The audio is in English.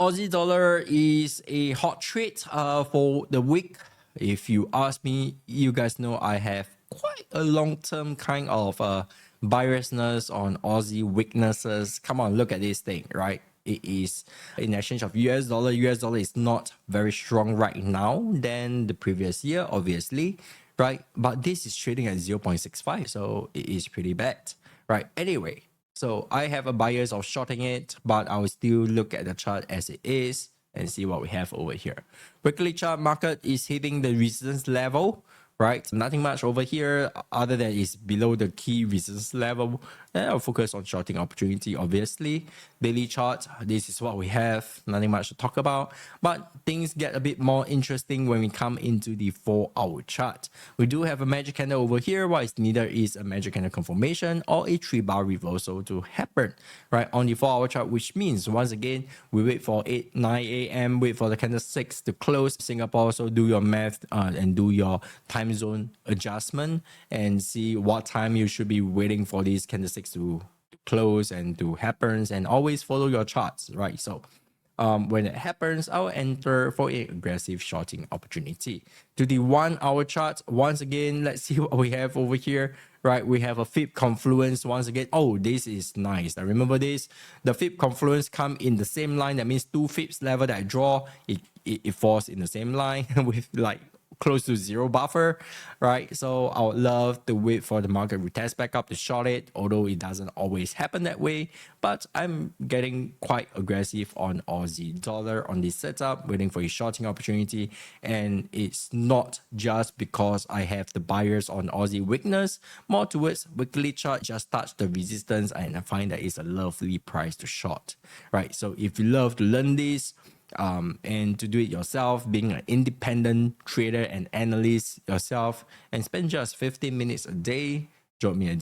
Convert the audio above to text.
Aussie dollar is a hot trade for the week. If you ask me, you guys know I have quite a long-term kind of biasness on Aussie weaknesses. Come on, look at this thing, right? It is in exchange of US dollar. US dollar is not very strong right now than the previous year, obviously, right? But this is trading at 0.65, so it is pretty bad, right? Anyway, so I have a bias of shorting it, but I will still look at the chart as it is and see what we have over here. Weekly chart market is hitting the resistance level, right? Nothing much over here other than it's below the key resistance level. And I'll focus on shorting opportunity, obviously. Daily chart, this is what we have. Nothing much to talk about. But things get a bit more interesting when we come into the 4-hour chart. We do have a magic candle over here. What is needed is a magic candle confirmation or a 3-bar reversal to happen, right? On the 4-hour chart, which means once again, we wait for 9 a.m., wait for the candlesticks to close. Singapore, so do your math and do your time zone adjustment and see what time you should be waiting for these candlesticks to close and to happen, and always follow your charts, right? So when it happens, I'll enter for a aggressive shorting opportunity. To the 1-hour chart, once again, let's see what we have over here, right? We have a fib confluence once again. Oh, this is nice. I remember this. The fib confluence come in the same line. That means 2 fibs level that I draw, it falls in the same line with like close to zero buffer, right? So I would love to wait for the market retest back up to short it, although it doesn't always happen that way. But I'm getting quite aggressive on Aussie dollar on this setup, waiting for a shorting opportunity. And it's not just because I have the buyers on Aussie weakness, more towards weekly chart just touch the resistance, and I find that it's a lovely price to short, right? So if you love to learn this, and to do it yourself, being an independent trader and analyst yourself, and spend just 15 minutes a day, drop me a